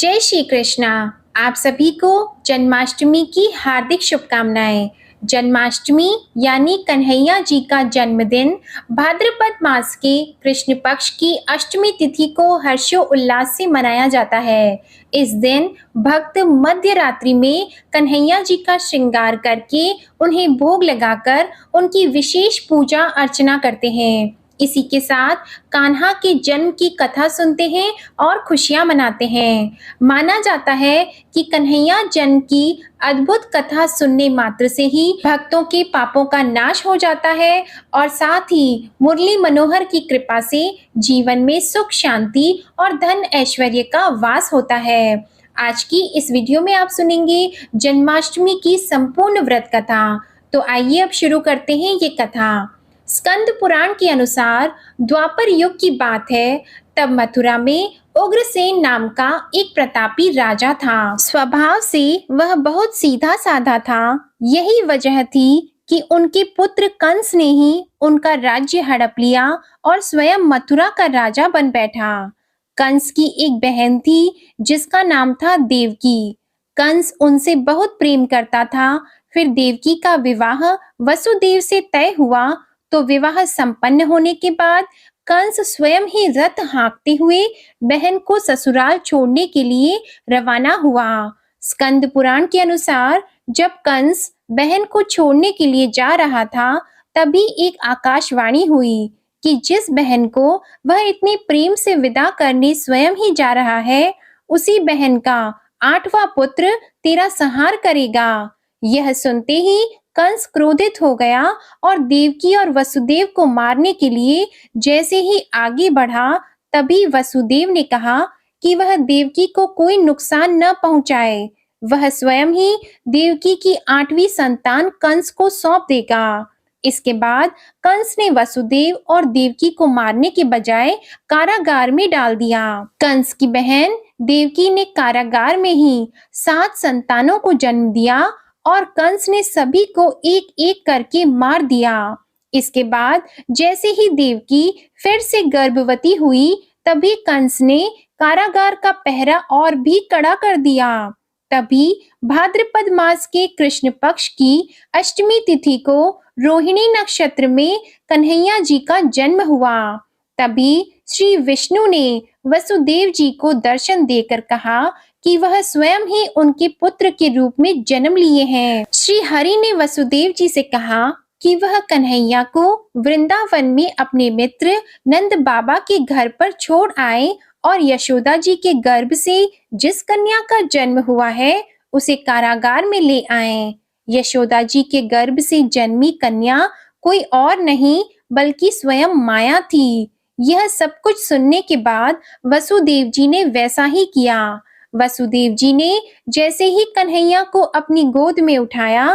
जय श्री कृष्णा। आप सभी को जन्माष्टमी की हार्दिक शुभकामनाएं। जन्माष्टमी यानी कन्हैया जी का जन्मदिन भाद्रपद मास के कृष्ण पक्ष की अष्टमी तिथि को हर्षोल्लास से मनाया जाता है। इस दिन भक्त मध्य रात्रि में कन्हैया जी का श्रृंगार करके उन्हें भोग लगाकर उनकी विशेष पूजा अर्चना करते हैं। इसी के साथ कान्हा के जन्म की कथा सुनते हैं और खुशियां मनाते हैं। माना जाता है कि कन्हैया जन्म की अद्भुत कथा सुनने मात्र से ही भक्तों के पापों का नाश हो जाता है और साथ ही मुरली मनोहर की कृपा से जीवन में सुख शांति और धन ऐश्वर्य का वास होता है। आज की इस वीडियो में आप सुनेंगे जन्माष्टमी की संपूर्ण व्रत कथा। तो आइए अब शुरू करते हैं ये कथा। स्कंद पुराण के अनुसार द्वापर युग की बात है। तब मथुरा में उग्रसेन नाम का एक प्रतापी राजा था। स्वभाव से वह बहुत सीधा साधा था। यही वजह थी कि उनके पुत्र कंस ने ही उनका राज्य हड़प लिया और स्वयं मथुरा का राजा बन बैठा। कंस की एक बहन थी जिसका नाम था देवकी। कंस उनसे बहुत प्रेम करता था। फिर देवकी का विवाह वसुदेव से तय हुआ। तो विवाह संपन्न होने के बाद कंस स्वयं ही रथ हाँकते हुए बहन को ससुराल छोड़ने के लिए रवाना हुआ। स्कंद पुराण के अनुसार जब कंस बहन को छोड़ने के लिए जा रहा था, तभी एक आकाशवाणी हुई कि जिस बहन को वह इतने प्रेम से विदा करने स्वयं ही जा रहा है, उसी बहन का 8वां पुत्र तेरा संहार करेगा। यह सुनते ही कंस क्रोधित हो गया और देवकी और वसुदेव को मारने के लिए जैसे ही आगे बढ़ा, तभी वसुदेव ने कहा कि वह देवकी को कोई नुकसान न पहुंचाए। वह स्वयं ही देवकी की 8वीं संतान कंस को सौंप देगा। इसके बाद कंस ने वसुदेव और देवकी को मारने के बजाय कारागार में डाल दिया। कंस की बहन देवकी ने कारागार में ही 7 संतानों को जन्म दिया और कंस ने सभी को एक एक करके मार दिया। इसके बाद जैसे ही देवकी फिर से गर्भवती हुई, तभी कंस ने कारागार का पहरा और भी कड़ा कर दिया। तभी भाद्रपद मास के कृष्ण पक्ष की अष्टमी तिथि को रोहिणी नक्षत्र में कन्हैया जी का जन्म हुआ। तभी श्री विष्णु ने वसुदेव जी को दर्शन देकर कहा कि वह स्वयं ही उनके पुत्र के रूप में जन्म लिए हैं। श्री हरि ने वसुदेव जी से कहा कि वह कन्हैया को वृंदावन में अपने मित्र नंद बाबा के घर पर छोड़ आए और यशोदा जी के गर्भ से जिस कन्या का जन्म हुआ है, उसे कारागार में ले आए। यशोदा जी के गर्भ से जन्मी कन्या कोई और नहीं बल्कि स्वयं माया थी। यह सब कुछ सुनने के बाद वसुदेव जी ने वैसा ही किया। वसुदेव जी ने जैसे ही कन्हैया को अपनी गोद में उठाया,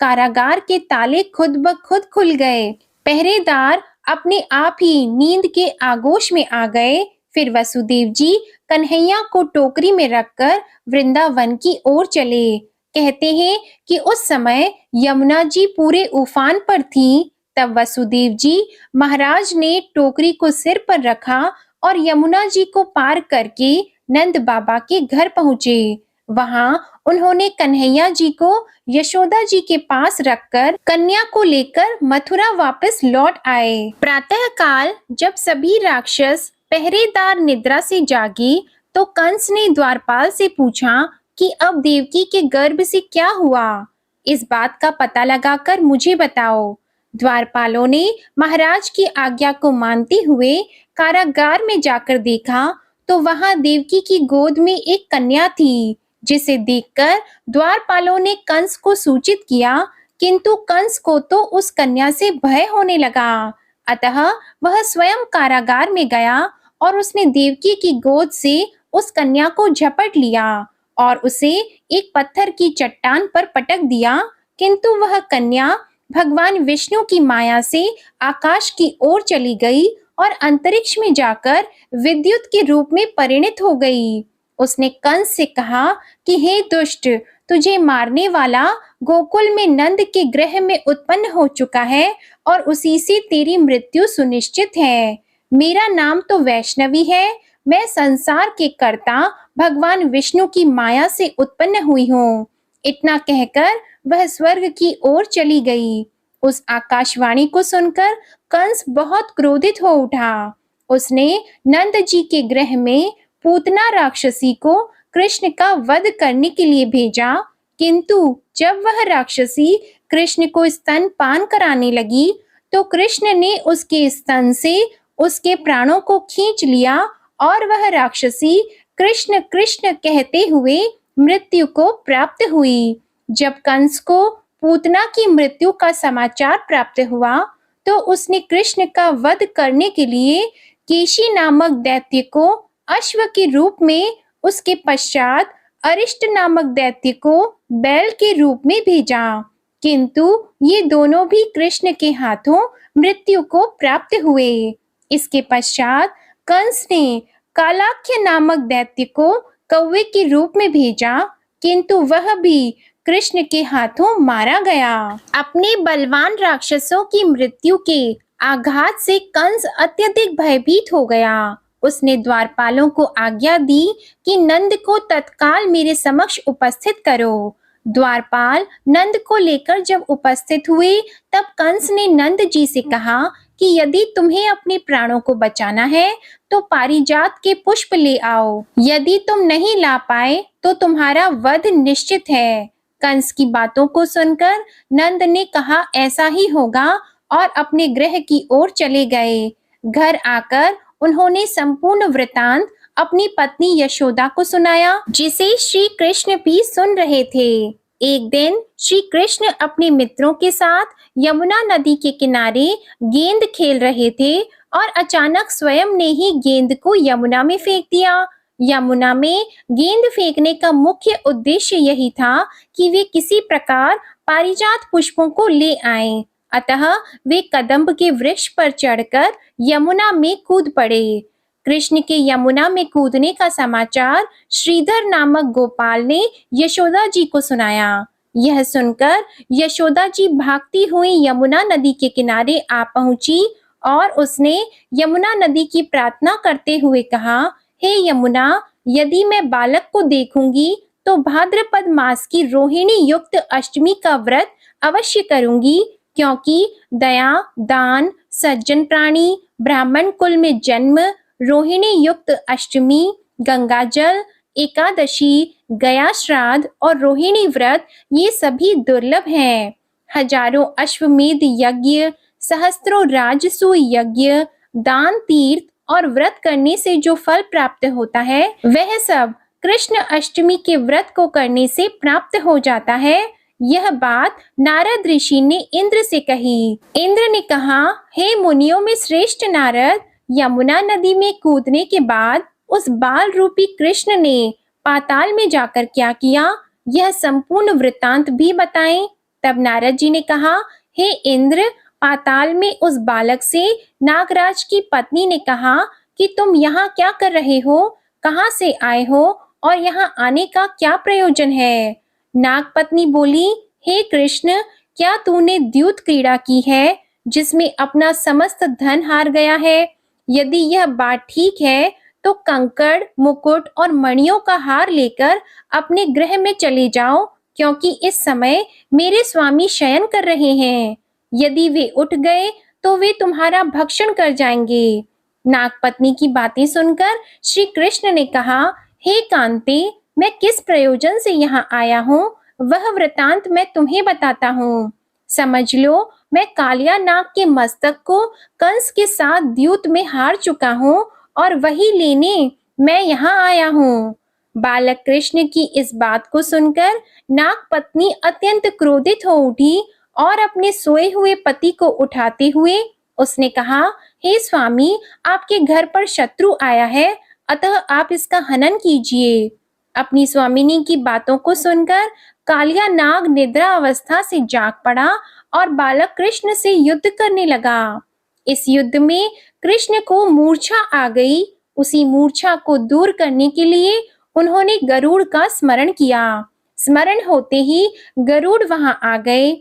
कारागार के ताले खुद ब खुद खुल गए। पहरेदार अपने आप ही नींद के आगोश में आ गए। फिर वसुदेव जी कन्हैया को टोकरी में रखकर वृंदावन की ओर चले। कहते हैं कि उस समय यमुना जी पूरे उफान पर थी। तब वसुदेव जी महाराज ने टोकरी को सिर पर रखा और यमुना जी को पार करके नंद बाबा के घर पहुंचे। वहां उन्होंने कन्हैया जी को यशोदा जी के पास रखकर कन्या को लेकर मथुरा वापस लौट आए। प्रातः काल जब सभी राक्षस पहरेदार निद्रा से जागे, तो कंस ने द्वारपाल से पूछा कि अब देवकी के गर्भ से क्या हुआ। इस बात का पता लगाकर मुझे बताओ। द्वारपालों ने महाराज की आज्ञा को मानते हुए कारागार में जाकर देखा, तो वहां देवकी की गोद में एक कन्या थी, जिसे देखकर द्वारपालों ने कंस को सूचित किया, किंतु कंस को तो उस कन्या से भय होने लगा। अतः वह स्वयं कारागार में गया और उसने देवकी की गोद से उस कन्या को झपट लिया और उसे एक पत्थर की चट्टान पर पटक दिया। किंतु वह कन्या भगवान विष्णु की माया से आकाश की ओर चली गई और अंतरिक्ष में जाकर विद्युत के रूप में परिणित हो गई। उसने कंस से कहा कि हे दुष्ट, तुझे मारने वाला गोकुल में नंद के गृह में उत्पन्न हो चुका है और उसी से तेरी मृत्यु सुनिश्चित है। मेरा नाम तो वैष्णवी है। मैं संसार के कर्ता भगवान विष्णु की माया से उत्पन्न हुई हूँ। इतना कहकर वह स्वर्ग की ओर चली गई। उस आकाशवाणी को सुनकर कंस बहुत क्रोधित हो उठा। उसने नंद जी के गृह में पूतना राक्षसी को कृष्ण का वध करने के लिए भेजा, किंतु जब वह राक्षसी कृष्ण को स्तन पान कराने लगी, तो कृष्ण ने उसके स्तन से उसके प्राणों को खींच लिया और वह राक्षसी कृष्ण कृष्ण कहते हुए मृत्यु को प्राप्त हुई। जब कंस को पूतना की मृत्यु का समाचार प्राप्त हुआ, तो उसने कृष्ण का वध करने के लिए केशी नामक दैत्य को अश्व के रूप में, उसके पश्चात अरिष्ट नामक दैत्य को बैल के रूप में भेजा, किंतु ये दोनों भी कृष्ण के हाथों मृत्यु को प्राप्त हुए। इसके पश्चात कंस ने कालाख्य नामक दैत्य को कौवे के रूप में भेजा, किंतु वह भी कृष्ण के हाथों मारा गया। अपने बलवान राक्षसों की मृत्यु के आघात से कंस अत्यधिक भयभीत हो गया। उसने द्वारपालों को आज्ञा दी कि नंद को तत्काल मेरे समक्ष उपस्थित करो। द्वारपाल नंद को लेकर जब उपस्थित हुए, तब कंस ने नंद जी से कहा कि यदि तुम्हें अपने प्राणों को बचाना है तो पारिजात के पुष्प ले आओ। यदि तुम नहीं ला पाए तो तुम्हारा वध निश्चित है। कंस की बातों को सुनकर नंद ने कहा ऐसा ही होगा और अपने गृह की ओर चले गए। घर आकर उन्होंने संपूर्ण वृतांत अपनी पत्नी यशोदा को सुनाया, जिसे श्री कृष्ण भी सुन रहे थे। एक दिन श्री कृष्ण अपने मित्रों के साथ यमुना नदी के किनारे गेंद खेल रहे थे और अचानक स्वयं ने ही गेंद को यमुना में फेंक दिया। यमुना में गेंद फेंकने का मुख्य उद्देश्य यही था कि वे किसी प्रकार पारिजात पुष्पों को ले आएं। अतः वे कदम्ब के वृक्ष पर चढ़कर यमुना में कूद पड़े। कृष्ण के यमुना में कूदने का समाचार श्रीधर नामक गोपाल ने यशोदा जी को सुनाया। यह सुनकर यशोदा जी भागती हुई यमुना नदी के किनारे आ पहुंची और उसने यमुना नदी की प्रार्थना करते हुए कहा, हे यमुना, यदि मैं बालक को देखूंगी तो भाद्रपद मास की रोहिणी युक्त अष्टमी का व्रत अवश्य करूंगी, क्योंकि दया, दान, सज्जन प्राणी, ब्राह्मण कुल में जन्म, रोहिणी युक्त अष्टमी, गंगाजल, एकादशी, गया श्राद्ध और रोहिणी व्रत ये सभी दुर्लभ हैं। हजारों अश्वमेध यज्ञ, सहस्त्रों राजसूय यज्ञ, दान, तीर्थ और व्रत करने से जो फल प्राप्त होता है, वह सब कृष्ण अष्टमी के व्रत को करने से प्राप्त हो जाता है। यह बात नारद ऋषि ने इंद्र से कही। इंद्र ने कहा, हे मुनियों में श्रेष्ठ नारद, यमुना नदी में कूदने के बाद उस बाल रूपी कृष्ण ने पाताल में जाकर क्या किया, यह संपूर्ण वृत्तांत भी बताएं। तब नारद जी ने कहा, हे इंद्र, पाताल में उस बालक से नागराज की पत्नी ने कहा कि तुम यहाँ क्या कर रहे हो, कहाँ से आए हो और यहाँ आने का क्या प्रयोजन है। नाग पत्नी बोली, हे कृष्ण, क्या तूने द्यूत क्रीड़ा की है जिसमें अपना समस्त धन हार गया है? यदि यह बात ठीक है तो कंकड़, मुकुट और मणियों का हार लेकर अपने गृह में चले जाओ, क्योंकि इस समय मेरे स्वामी शयन कर रहे हैं। यदि वे उठ गए तो वे तुम्हारा भक्षण कर जाएंगे। नागपत्नी की बातें सुनकर श्री कृष्ण ने कहा, हे कांते, मैं किस प्रयोजन से यहाँ आया हूँ वह वृतांत मैं तुम्हें बताता हूँ। समझ लो, मैं कालिया नाग के मस्तक को कंस के साथ द्यूत में हार चुका हूँ और वही लेने मैं यहाँ आया हूँ। बालक कृष्ण की इस बात को सुनकर नाग पत्नी अत्यंत क्रोधित हो उठी और अपने सोए हुए पति को उठाते हुए उसने कहा, हे स्वामी, आपके घर पर शत्रु आया है, अतः आप इसका हनन कीजिए। अपनी स्वामिनी की बातों को सुनकर कालिया नाग निद्रा अवस्था से जाग पड़ा और बालक कृष्ण से युद्ध करने लगा। इस युद्ध में कृष्ण को मूर्छा आ गई। उसी मूर्छा को दूर करने के लिए उन्होंने गरुड़ का स्मरण किया। स्मरण होते ही गरुड़ वहां आ गए।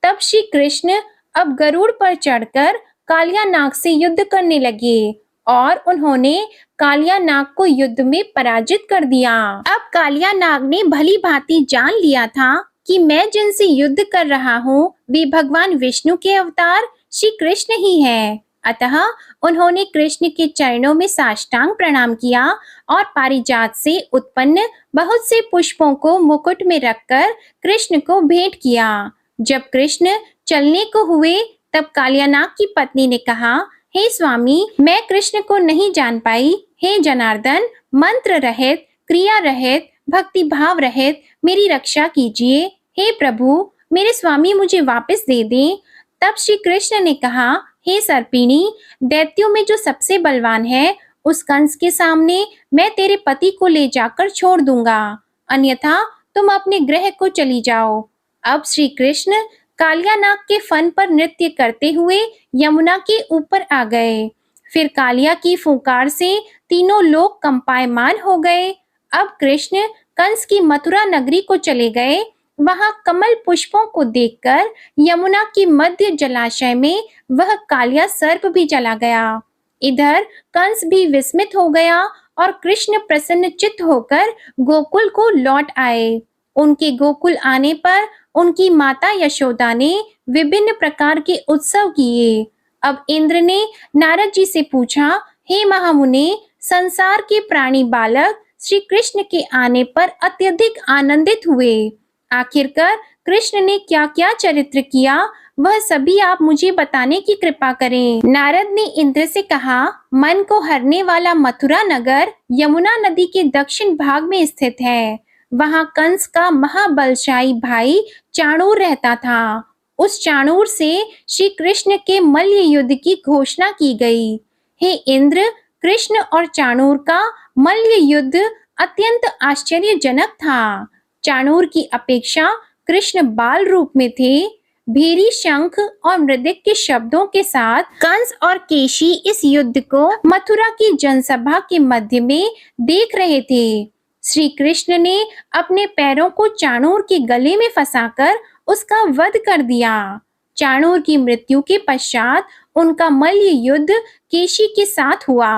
तब श्री कृष्ण अब गरुड़ पर चढ़कर कालिया नाग से युद्ध करने लगे और उन्होंने कालिया नाग को युद्ध में पराजित कर दिया। अब कालिया नाग ने भली भांति जान लिया था कि मैं जिनसे युद्ध कर रहा हूँ वे भगवान विष्णु के अवतार श्री कृष्ण ही है। अतः उन्होंने कृष्ण के चरणों में साष्टांग प्रणाम किया और पारिजात से उत्पन्न बहुत से पुष्पों को मुकुट में रखकर कृष्ण को भेंट किया। जब कृष्ण चलने को हुए तब कालियानाग की पत्नी ने कहा, हे स्वामी, मैं कृष्ण को नहीं जान पाई। हे जनार्दन, मंत्र रहित, क्रिया रहित, भक्ति भाव रहित मेरी रक्षा कीजिए। हे प्रभु, मेरे स्वामी मुझे वापस दे दें। तब श्री कृष्ण ने कहा, हे सर्पिणी, दैत्यों में जो सबसे बलवान है उस कंस के सामने मैं तेरे पति को ले जाकर छोड़ दूंगा, अन्यथा तुम अपने गृह को चली जाओ। अब श्री कृष्ण कालियानाग के फन पर नृत्य करते हुए यमुना के ऊपर आ गए। फिर कालिया की फुंकार से तीनों लोग कंपायमान हो गए। अब कृष्ण कंस की मथुरा नगरी को चले गए। वहां कमल पुष्पों को देखकर यमुना की मध्य जलाशय में वह कालिया सर्प भी चला गया। इधर कंस भी विस्मित हो गया और कृष्ण प्रसन्नचित्त होकर गोकुल को लौट आए। उनके गोकुल आने पर उनकी माता यशोदा ने विभिन्न प्रकार के उत्सव किए। अब इंद्र ने नारद जी से पूछा, हे महामुने, संसार के प्राणी बालक श्री कृष्ण के आने पर अत्यधिक आनंदित हुए। आखिरकार कृष्ण ने क्या क्या चरित्र किया वह सभी आप मुझे बताने की कृपा करें। नारद ने इंद्र से कहा, मन को हरने वाला मथुरा नगर यमुना नदी के दक्षिण भाग में स्थित है। वहां कंस का महाबलशाली भाई चाणूर रहता था। उस चाणूर से श्री कृष्ण के मल्ल युद्ध की घोषणा की गई। हे इंद्र, कृष्ण और चाणूर का मल्ल युद्ध अत्यंत आश्चर्यजनक था। चाणूर की अपेक्षा कृष्ण बाल रूप में थे। भेरी शंख और मृदक के शब्दों के साथ कंस और केशी इस युद्ध को मथुरा की जनसभा के मध्य में देख रहे थे। श्री कृष्ण ने अपने पैरों को चाणूर के गले में फंसाकर उसका वध कर दिया। चाणूर की मृत्यु के पश्चात उनका मल्ल युद्ध केशी के साथ हुआ।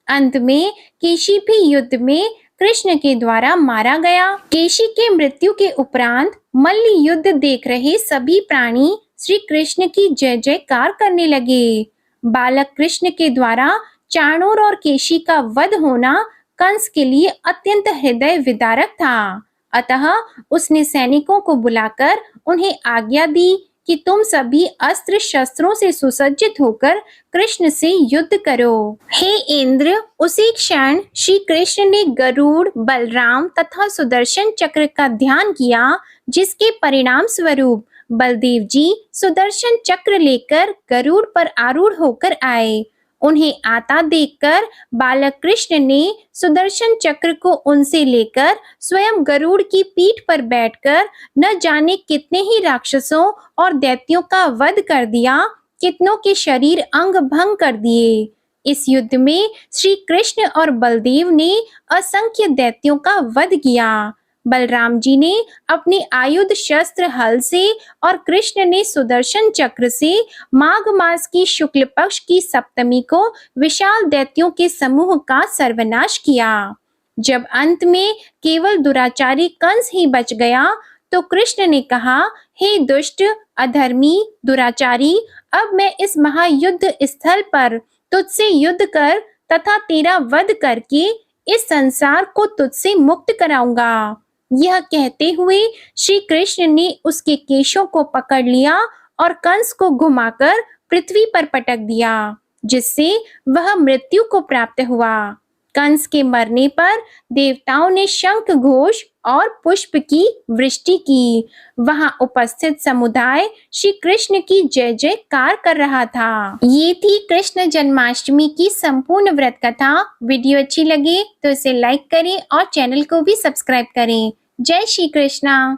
अंत में केशी भी युद्ध में कृष्ण के द्वारा मारा गया। केशी के मृत्यु के उपरांत मल्ल युद्ध देख रहे सभी प्राणी श्री कृष्ण की जय जयकार करने लगे। बालक कृष्ण के द्वारा चाणूर और केशी का वध होना कंस के लिए अत्यंत हृदय विदारक था। अतः उसने सैनिकों को बुलाकर उन्हें आज्ञा दी कि तुम सभी अस्त्र शस्त्रों से सुसज्जित होकर कृष्ण से युद्ध करो। हे इंद्र, उसी क्षण श्री कृष्ण ने गरुड़, बलराम तथा सुदर्शन चक्र का ध्यान किया, जिसके परिणाम स्वरूप बलदेव जी सुदर्शन चक्र लेकर गरुड़ पर आरूढ़ होकर आए। उन्हें आता देखकर बालक कृष्ण ने सुदर्शन चक्र को उनसे लेकर स्वयं गरुड़ की पीठ पर बैठकर न जाने कितने ही राक्षसों और दैत्यों का वध कर दिया, कितनों के शरीर अंग भंग कर दिए। इस युद्ध में श्री कृष्ण और बलदेव ने असंख्य दैत्यों का वध किया। बलराम जी ने अपने आयुध शस्त्र हल से और कृष्ण ने सुदर्शन चक्र से माघ मास की शुक्ल पक्ष की सप्तमी को विशाल दैत्यों के समूह का सर्वनाश किया। जब अंत में केवल दुराचारी कंस ही बच गया तो कृष्ण ने कहा, हे दुष्ट, अधर्मी, दुराचारी, अब मैं इस महायुद्ध स्थल पर तुझसे युद्ध कर तथा तेरा वध करके इस संसार को तुझसे मुक्त कराऊंगा। यह कहते हुए श्री कृष्ण ने उसके केशों को पकड़ लिया और कंस को घुमाकर पृथ्वी पर पटक दिया, जिससे वह मृत्यु को प्राप्त हुआ। कंस के मरने पर देवताओं ने शंख घोष और पुष्प की वृष्टि की। वहां उपस्थित समुदाय श्री कृष्ण की जय जयकार कर रहा था। ये थी कृष्ण जन्माष्टमी की संपूर्ण व्रत कथा। वीडियो अच्छी लगे तो इसे लाइक करें और चैनल को भी सब्सक्राइब करें। जय श्री कृष्णा।